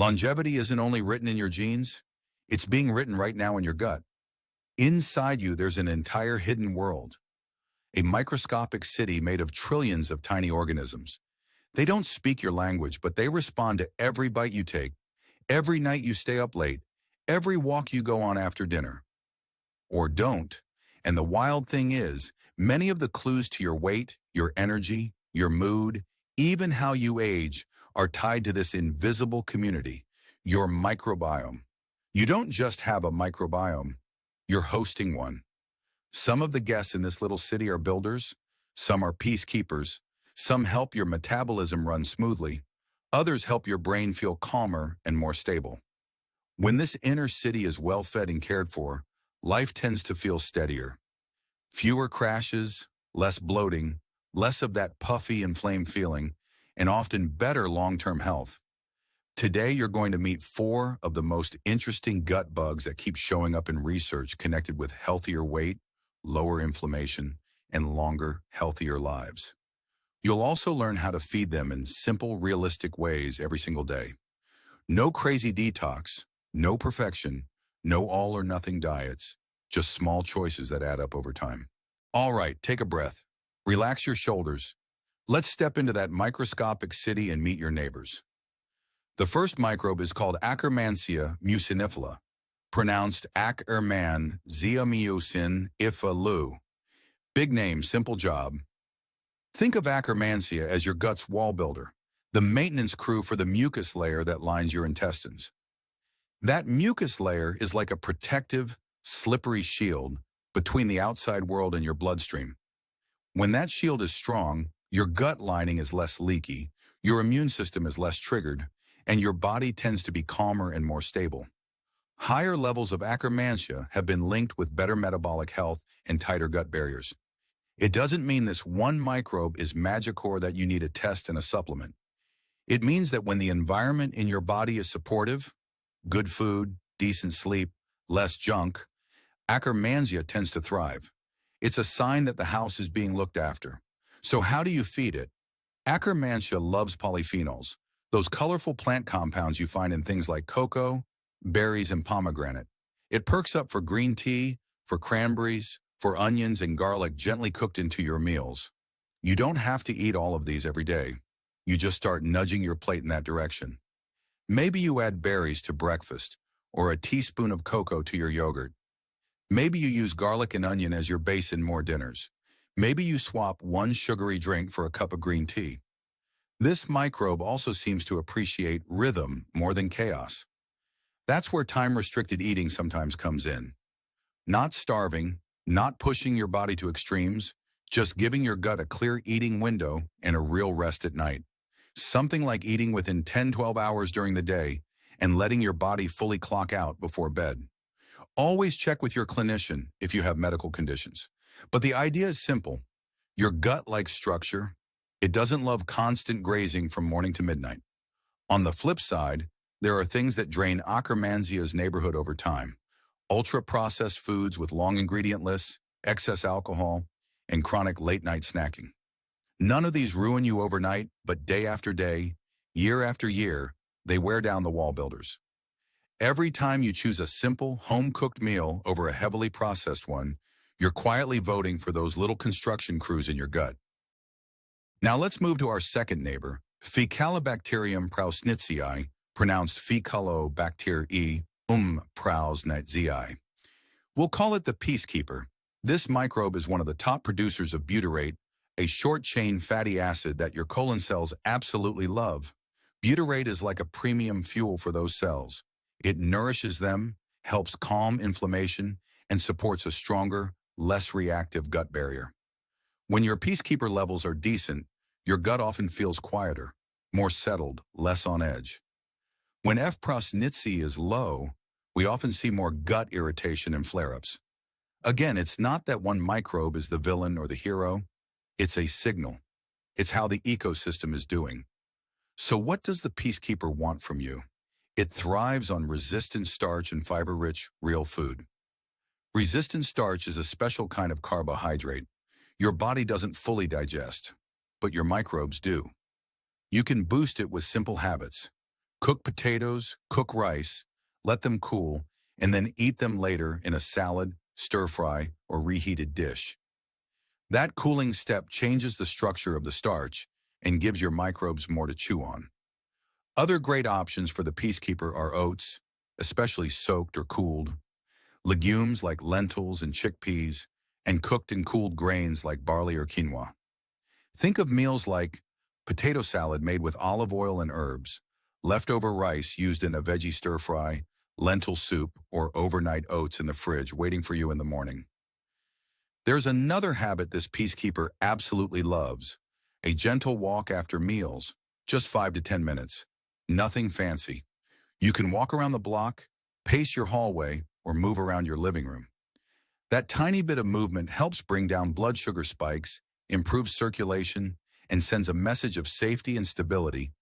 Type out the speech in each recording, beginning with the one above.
Longevity isn't only written in your genes, it's being written right now in your gut. Inside you, there's an entire hidden world, a microscopic city made of trillions of tiny organisms. They don't speak your language, but they respond to every bite you take, every night you stay up late, every walk you go on after dinner. Or don't. And the wild thing is, many of the clues to your weight, your energy, your mood, even how you age, are tied to this invisible community, your microbiome. You don't just have a microbiome, you're hosting one. Some of the guests in this little city are builders, some are peacekeepers, some help your metabolism run smoothly, others help your brain feel calmer and more stable. When this inner city is well fed and cared for, life tends to feel steadier. Fewer crashes, less bloating, less of that puffy, inflamed feeling, and often better long-term health. Today, you're going to meet 4 of the most interesting gut bugs that keep showing up in research connected with healthier weight, lower inflammation, and longer, healthier lives. You'll also learn how to feed them in simple, realistic ways every single day. No crazy detox, no perfection, no all-or-nothing diets, just small choices that add up over time. All right, take a breath. Relax your shoulders. Let's step into that microscopic city and meet your neighbors. The first microbe is called Akkermansia muciniphila, pronounced Akkermansia muciniphila. Big name, simple job. Think of Akkermansia as your gut's wall builder, the maintenance crew for the mucus layer that lines your intestines. That mucus layer is like a protective, slippery shield between the outside world and your bloodstream. When that shield is strong, your gut lining is less leaky, your immune system is less triggered, and your body tends to be calmer and more stable. Higher levels of Akkermansia have been linked with better metabolic health and tighter gut barriers. It doesn't mean this one microbe is magic or that you need a test and a supplement. It means that when the environment in your body is supportive, good food, decent sleep, less junk, Akkermansia tends to thrive. It's a sign that the house is being looked after. So how do you feed it? Akkermansia loves polyphenols, those colorful plant compounds you find in things like cocoa, berries, and pomegranate. It perks up for green tea, for cranberries, for onions and garlic gently cooked into your meals. You don't have to eat all of these every day. You just start nudging your plate in that direction. Maybe you add berries to breakfast, or a teaspoon of cocoa to your yogurt. Maybe you use garlic and onion as your base in more dinners. Maybe you swap one sugary drink for a cup of green tea. This microbe also seems to appreciate rhythm more than chaos. That's where time-restricted eating sometimes comes in. Not starving, not pushing your body to extremes, just giving your gut a clear eating window and a real rest at night. Something like eating within 10-12 hours during the day and letting your body fully clock out before bed. Always check with your clinician if you have medical conditions. But the idea is simple. Your gut likes structure. It doesn't love constant grazing from morning to midnight. On the flip side, there are things that drain Akkermansia's neighborhood over time. Ultra-processed foods with long ingredient lists, excess alcohol, and chronic late-night snacking. None of these ruin you overnight, but day after day, year after year, they wear down the wall builders. Every time you choose a simple, home-cooked meal over a heavily processed one, you're quietly voting for those little construction crews in your gut. Now let's move to our second neighbor, Faecalibacterium prausnitzii, pronounced Faecalibacterium prausnitzii. We'll call it the peacekeeper. This microbe is one of the top producers of butyrate, a short-chain fatty acid that your colon cells absolutely love. Butyrate is like a premium fuel for those cells. It nourishes them, helps calm inflammation, and supports a stronger, less reactive gut barrier. When your peacekeeper levels are decent, your gut often feels quieter, more settled, less on edge. When F. prausnitzii is low, we often see more gut irritation and flare-ups. Again, it's not that one microbe is the villain or the hero. It's a signal. It's how the ecosystem is doing. So what does the peacekeeper want from you? It thrives on resistant starch and fiber-rich, real food. Resistant starch is a special kind of carbohydrate. Your body doesn't fully digest, but your microbes do. You can boost it with simple habits. Cook potatoes, cook rice, let them cool, and then eat them later in a salad, stir-fry, or reheated dish. That cooling step changes the structure of the starch and gives your microbes more to chew on. Other great options for the peacekeeper are oats, especially soaked or cooled, legumes like lentils and chickpeas, and cooked and cooled grains like barley or quinoa. Think of meals like potato salad made with olive oil and herbs, leftover rice used in a veggie stir-fry, lentil soup, or overnight oats in the fridge waiting for you in the morning. There's another habit this peacekeeper absolutely loves, a gentle walk after meals, just 5 to 10 minutes. Nothing fancy. You can walk around the block, pace your hallway, or move around your living room. That tiny bit of movement helps bring down blood sugar spikes, improves circulation, and sends a message of safety and stability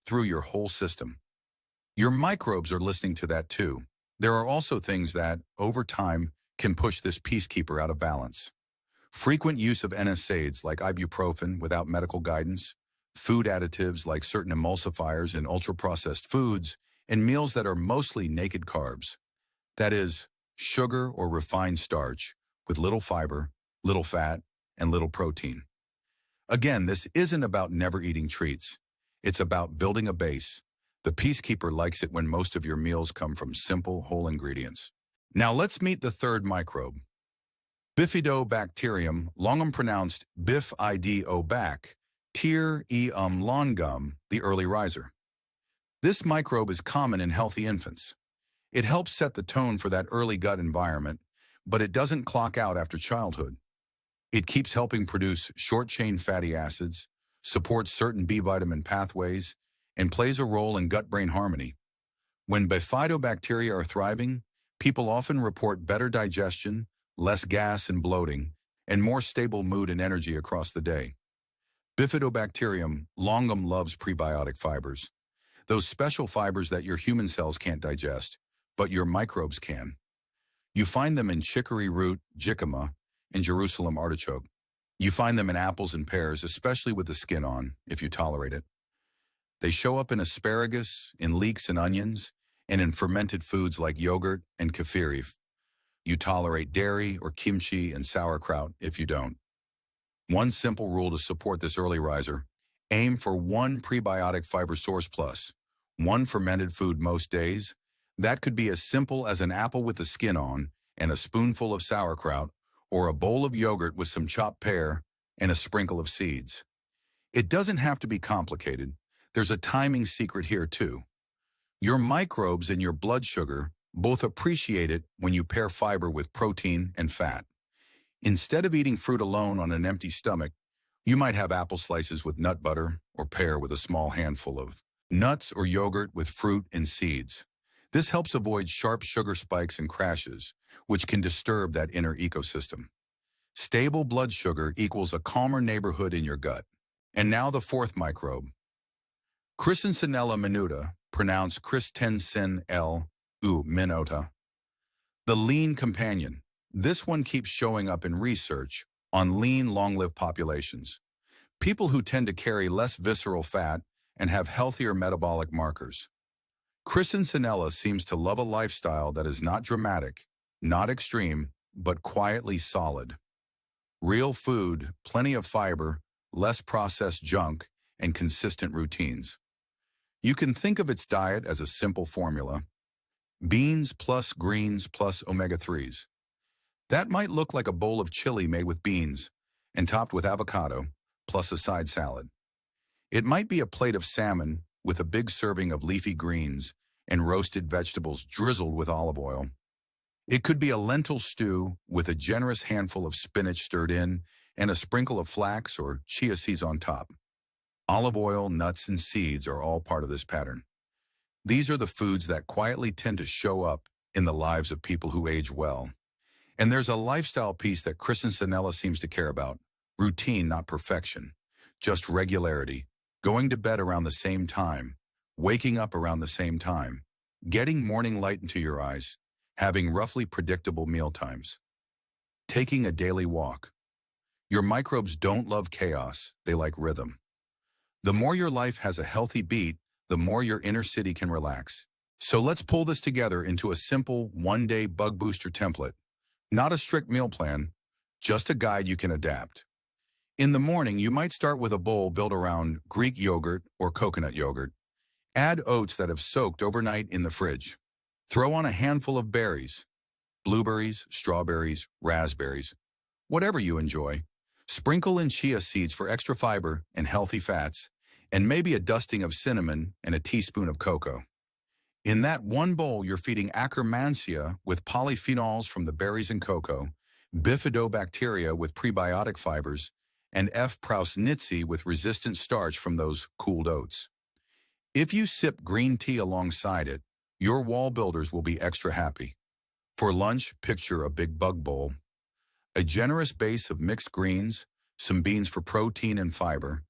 through your whole system. Your microbes are listening to that too. There are also things that, over time, can push this peacekeeper out of balance. Frequent use of NSAIDs like ibuprofen without medical guidance, food additives like certain emulsifiers in ultra-processed foods, and meals that are mostly naked carbs. That is, sugar or refined starch with little fiber, little fat, and little protein. Again, this isn't about never eating treats. It's about building a base. The peacekeeper likes it when most of your meals come from simple, whole ingredients. Now let's meet the third microbe. Bifidobacterium, longum pronounced Bifidobac, longum, the early riser. This microbe is common in healthy infants. It helps set the tone for that early gut environment, but it doesn't clock out after childhood. It keeps helping produce short-chain fatty acids, supports certain B vitamin pathways, and plays a role in gut-brain harmony. When bifidobacteria are thriving, people often report better digestion, less gas and bloating, and more stable mood and energy across the day. Bifidobacterium, longum, loves prebiotic fibers, those special fibers that your human cells can't digest, but your microbes can. You find them in chicory root, jicama, and Jerusalem artichoke. You find them in apples and pears, especially with the skin on, if you tolerate it. They show up in asparagus, in leeks and onions, and in fermented foods like yogurt and kefir if you tolerate dairy or kimchi and sauerkraut if you don't. One simple rule to support this early riser: aim for one prebiotic fiber source plus one fermented food most days. That could be as simple as an apple with the skin on and a spoonful of sauerkraut, or a bowl of yogurt with some chopped pear and a sprinkle of seeds. It doesn't have to be complicated. There's a timing secret here too. Your microbes and your blood sugar both appreciate it when you pair fiber with protein and fat. Instead of eating fruit alone on an empty stomach, you might have apple slices with nut butter or pear with a small handful of nuts, or yogurt with fruit and seeds. This helps avoid sharp sugar spikes and crashes, which can disturb that inner ecosystem. Stable blood sugar equals a calmer neighborhood in your gut. And now the fourth microbe. Christensenella minuta, pronounced Christensenella, minuta. The lean companion. This one keeps showing up in research on lean, long-lived populations. People who tend to carry less visceral fat and have healthier metabolic markers. Christensenella seems to love a lifestyle that is not dramatic, not extreme, but quietly solid. Real food, plenty of fiber, less processed junk, and consistent routines. You can think of its diet as a simple formula: beans plus greens plus omega-3s. That might look like a bowl of chili made with beans and topped with avocado, plus a side salad. It might be a plate of salmon with a big serving of leafy greens and roasted vegetables drizzled with olive oil. It could be a lentil stew with a generous handful of spinach stirred in and a sprinkle of flax or chia seeds on top. Olive oil, nuts, and seeds are all part of this pattern. These are the foods that quietly tend to show up in the lives of people who age well. And there's a lifestyle piece that Christensenella seems to care about: routine, not perfection, just regularity, going to bed around the same time, waking up around the same time, getting morning light into your eyes, having roughly predictable meal times, taking a daily walk. Your microbes don't love chaos, they like rhythm. The more your life has a healthy beat, the more your inner city can relax. So let's pull this together into a simple one-day bug booster template. Not a strict meal plan, just a guide you can adapt. In the morning, you might start with a bowl built around Greek yogurt or coconut yogurt. Add oats that have soaked overnight in the fridge. Throw on a handful of berries, blueberries, strawberries, raspberries, whatever you enjoy. Sprinkle in chia seeds for extra fiber and healthy fats, and maybe a dusting of cinnamon and a teaspoon of cocoa. In that one bowl, you're feeding Akkermansia with polyphenols from the berries and cocoa, Bifidobacteria with prebiotic fibers, and prausnitzii with resistant starch from those cooled oats. If you sip green tea alongside it, your wall builders will be extra happy. For lunch, picture a big bug bowl. A generous base of mixed greens, some beans for protein and fiber,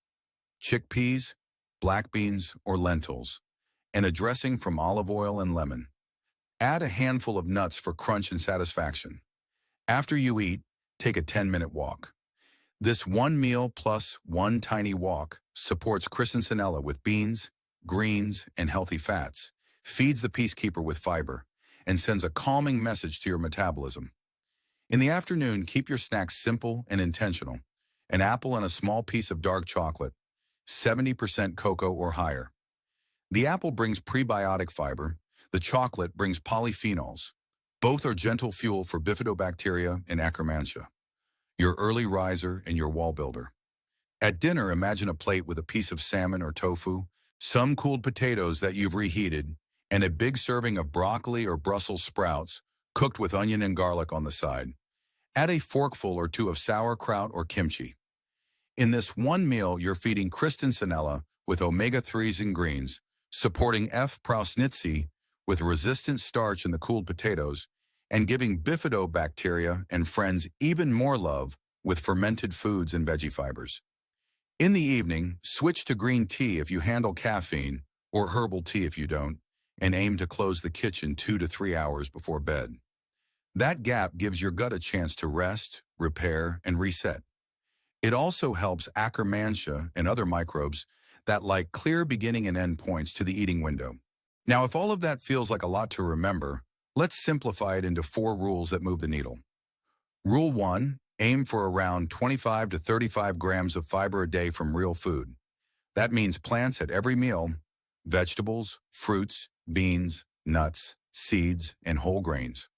chickpeas, black beans, or lentils, and a dressing from olive oil and lemon. Add a handful of nuts for crunch and satisfaction. After you eat, take a 10-minute walk. This one meal plus one tiny walk supports Christensenella with beans, greens, and healthy fats, feeds the peacekeeper with fiber, and sends a calming message to your metabolism. In the afternoon, keep your snacks simple and intentional. An apple and a small piece of dark chocolate, 70% cocoa or higher. The apple brings prebiotic fiber. The chocolate brings polyphenols. Both are gentle fuel for Bifidobacteria and Akkermansia, your early riser and your wall builder. At dinner, imagine a plate with a piece of salmon or tofu, some cooled potatoes that you've reheated, and a big serving of broccoli or Brussels sprouts cooked with onion and garlic on the side. Add a forkful or two of sauerkraut or kimchi. In this one meal, you're feeding Christensenella with omega-3s and greens, supporting prausnitzii with resistant starch in the cooled potatoes, and giving Bifidobacteria and friends even more love with fermented foods and veggie fibers. In the evening, switch to green tea if you handle caffeine, or herbal tea if you don't, and aim to close the kitchen 2 to 3 hours before bed. That gap gives your gut a chance to rest, repair, and reset. It also helps Akkermansia and other microbes that like clear beginning and end points to the eating window. Now, if all of that feels like a lot to remember, let's simplify it into 4 rules that move the needle. Rule 1, aim for around 25 to 35 grams of fiber a day from real food. That means plants at every meal, vegetables, fruits, beans, nuts, seeds, and whole grains.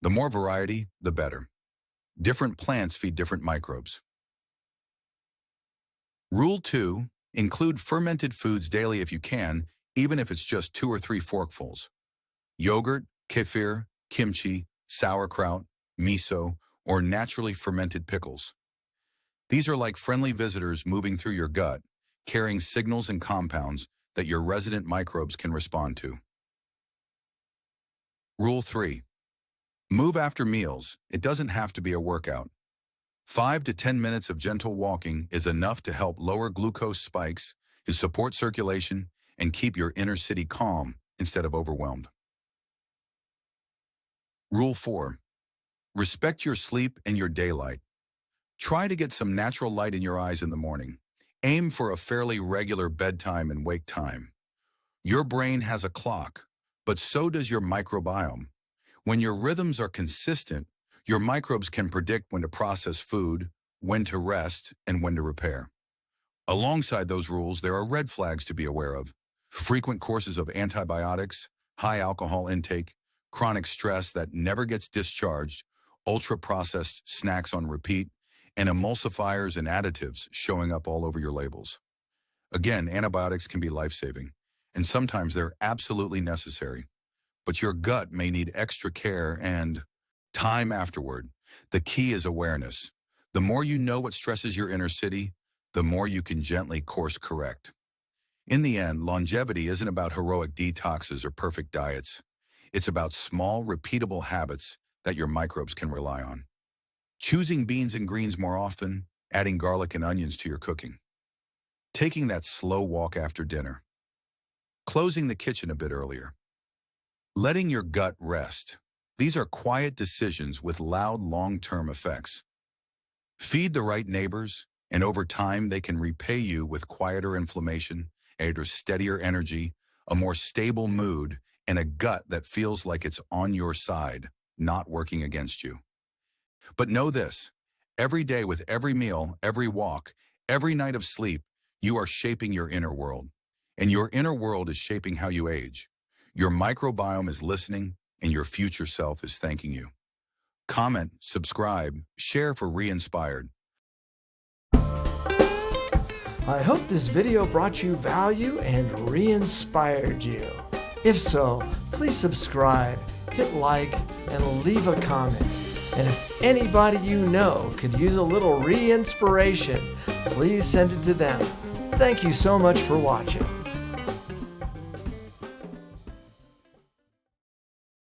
The more variety, the better. Different plants feed different microbes. Rule 2, include fermented foods daily if you can, even if it's just 2 or 3 forkfuls. Yogurt, kefir, kimchi, sauerkraut, miso, or naturally fermented pickles. These are like friendly visitors moving through your gut, carrying signals and compounds that your resident microbes can respond to. Rule 3. Move after meals. It doesn't have to be a workout. 5 to 10 minutes of gentle walking is enough to help lower glucose spikes, to support circulation, and keep your inner city calm instead of overwhelmed. Rule 4. Respect your sleep and your daylight. Try to get some natural light in your eyes in the morning. Aim for a fairly regular bedtime and wake time. Your brain has a clock, but so does your microbiome. When your rhythms are consistent, your microbes can predict when to process food, when to rest, and when to repair. Alongside those rules, there are red flags to be aware of. Frequent courses of antibiotics, high alcohol intake, chronic stress that never gets discharged, ultra-processed snacks on repeat, and emulsifiers and additives showing up all over your labels. Again, antibiotics can be life-saving, and sometimes they're absolutely necessary. But your gut may need extra care and time afterward. The key is awareness. The more you know what stresses your inner city, the more you can gently course correct. In the end, longevity isn't about heroic detoxes or perfect diets. It's about small, repeatable habits that your microbes can rely on. Choosing beans and greens more often, adding garlic and onions to your cooking. Taking that slow walk after dinner. Closing the kitchen a bit earlier. Letting your gut rest. These are quiet decisions with loud long-term effects. Feed the right neighbors, and over time they can repay you with quieter inflammation steadier energy, a more stable mood, and a gut that feels like it's on your side, not working against you. But know this, every day with every meal, every walk, every night of sleep, you are shaping your inner world. And your inner world is shaping how you age. Your microbiome is listening, and your future self is thanking you. Comment, subscribe, share for ReInspired. I hope this video brought you value and re-inspired you. If so, please subscribe, hit like, and leave a comment. And if anybody you know could use a little re-inspiration, please send it to them. Thank you so much for watching.